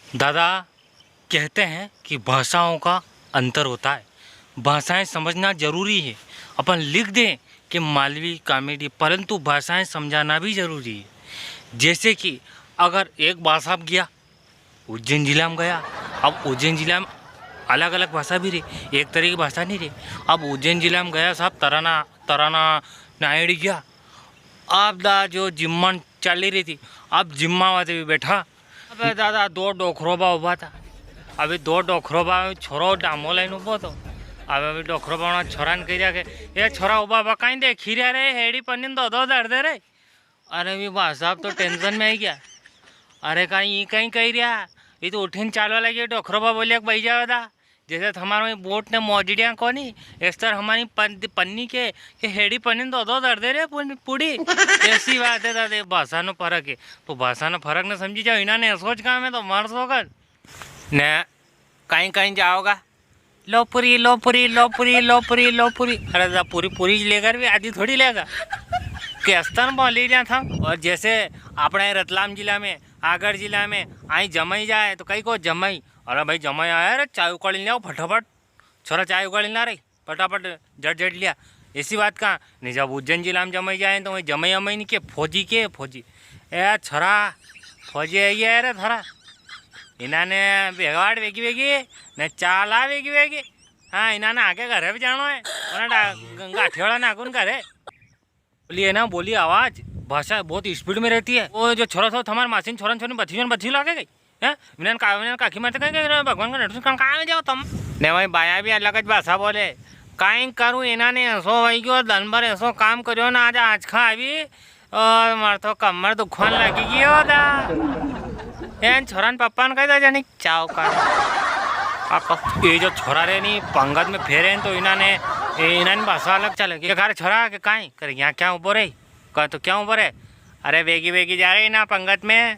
दादा कहते हैं कि भाषाओं का अंतर होता है, भाषाएं समझना जरूरी है। अपन लिख दें कि मालवी कॉमेडी, परंतु भाषाएं समझाना भी जरूरी है। जैसे कि अगर एक बार साहब गया उज्जैन जिला में गया, अब उज्जैन जिला में अलग अलग भाषा भी रही, एक तरह की भाषा नहीं रही। अब उज्जैन जिला में गया साहब, तराना तराना नायड़ गया। अब दा जो जिम्मन चली रही थी, अब जिम्मा वाते भी बैठा। अबे दादा दो डोखरोबा उभा था। अभी दो डोखरोबा छोरो डामो लाइन उभो तो अभी डोखरोबा छोरा ने कही के ये छोरा उभा उभा कहीं दे खीरा रे हेड़ी पन्नी दो दो दर्द रे। अरे भी बा साहब तो टेंशन में आई गया। अरे कहीं कहीं कही रहा, ये तो उठीन चालवा लगी। डोखरोबा बोलिया भाई जाओ दा, जैसे हमारे बोट ने मोजड़िया को नहीं, इस तरह हमारी पन्नी के हेड़ी पन्नी दो दो दर्द रे पूड़ी। ऐसी बात है दादा, भाषा नो फर्क है तो भाषा नो फर्क न समझी जाओ। इन्होंने सोच काम है तो मर सोकर न कहीं कहीं जाओगा लोपुरी लोपुरी लोपुरी लोपुरी लोपुरी। अरे दादा पूरी पूरी लेकर भी आधी थोड़ी लेगा के स्तन बोली रहा था। और जैसे अपने रतलाम जिला में, आगढ़ जिला में आई जमाई जाए तो कहीं को जमाई, अरे भाई जमाई आया रे चाय उकाड़ी लिया फटाफट, छोरा चाय उकाड़ी ला रही फटाफट झट झट लिया। ऐसी बात कहाँ नहीं, जब उज्जैन जिला में जमाई जाए तो वही जमाई अमई नहीं के फौजी ए छोरा फौजी आई है रे थोड़ा इन्होंने बेगवाड़ वेगी वेगी ने चाला वेगी वेगी। हाँ इन्होंने आगे घरे भी जाना है, गाठियोड़ा नाखून घरे बोलिए ना, बोलिए आवाज़। भाषा बहुत स्पीड में रहती है। वो जो छोरा था हमारे मासीन छोरन छोरी बच्ची लागे गई है, विनन काखी मारते कहीं भगवान का नेटवर्क कहाँ जाओ तुम ने भाई बाया भी अलग भाषा बोले। कहीं करूँ इन्होंने ऐसो वही क्यों दिन भर ऐसो काम करो ना, आज खा अभी और मार तो कमर दुखन लगेगी होता एन छोरन पप्पा ने कही जानी चाव का। ये जो छोरा रे नहीं पंगत में फेरे तो इन्होंने भाषा अलग चले कि घर छोरा के कहीं करे यहाँ क्या ऊपर है, कह तो क्या ऊपर है। अरे वेगी वेगी जा रही ना पंगत में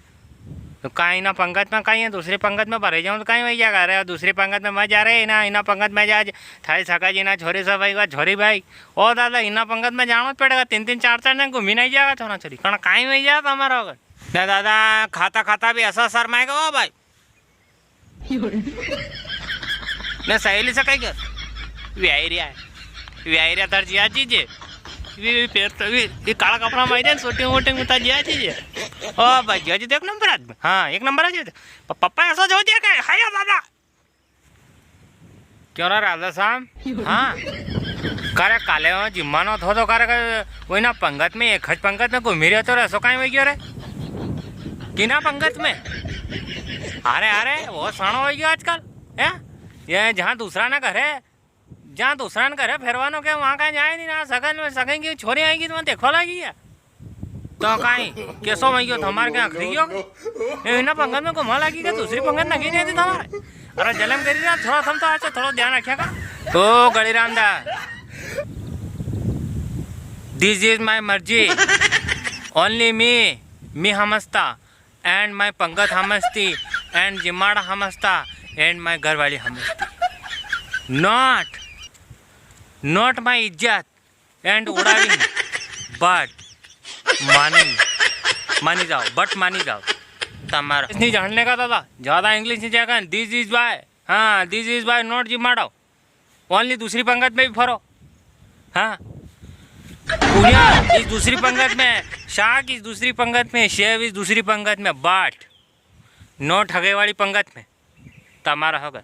तो कहीं ना पंगत में कहीं है, दूसरी पंगत में भरे जाऊँ तो कहीं वही जगह रहे, दूसरी पंगत में मैं जा रहे ना इना पंगत में जा थाई सका जी ना छोरी सब भाई छोरी भाई ओ दादा इना पंगत में जाना पड़ेगा। 3-3 4-4 दिन घूमी नहीं जाएगा छोरा छोरी कहीं कहीं वही जाता हमारा अगर ना दादा खाता खाता भी ऐसा शर्माएगा ओ भाई मैं सहेली से कहीं व्यारिया तर जिया चीजे फिर तो ये काला कपड़ा मारे शूटिंग वोटिंग उतार जिया चीजे ओ भाई जी तो 1 नंबर आदमी। हाँ 1 नंबर है पप्पा ऐसा जो दिया क्या हाय बाबा क्यों ना राजा साहब। हाँ करे काले जिम्मा नो थो तो करे वही ना पंगत में एक पंगत में घूमी रहे तो रसो कहीं वही क्यों रे कि ना पंगत में। अरे अरे वो साणो हो गया आजकल है, ये जहाँ दूसरा ना घर है, जहाँ दूसरा न करे फेरवानो के वहाँ कहीं जाए नहीं ना सगन में सगन की छोरी आएगी तो देखो लगी है तो कहीं कैसो वही तो हमारे क्या आखिरी हो ना पंगत में घुमा लगी क्या दूसरी पंगत लगी नहीं थी तुम्हारे। अरे जलम करी रहा थोड़ा थम तो आज थोड़ा ध्यान रखेगा तो गड़ी रामदा दिस इज माई मर्जी ओनली मी हमस्ता एंड माई पंगत हमस्ती एंड जिमाड़ा हमस्ता एंड माई घर वाली हमस्ती नॉट माई इज्जत एंड उड़ाविंग बट मानी जाओ बट मानी जाओ तमारा नहीं जानने का दादा ज़्यादा इंग्लिश नहीं जाएगा। दिस इज बाय, हाँ दिस इज बाय नॉट जिमाड़ो ओनली दूसरी पंगत में भी फरो। हाँ पुनिया इस दूसरी पंगत में, शाक इस दूसरी पंगत में, शेव इस दूसरी पंगत में, बट नॉट हगे वाली पंगत में तमारा होगा।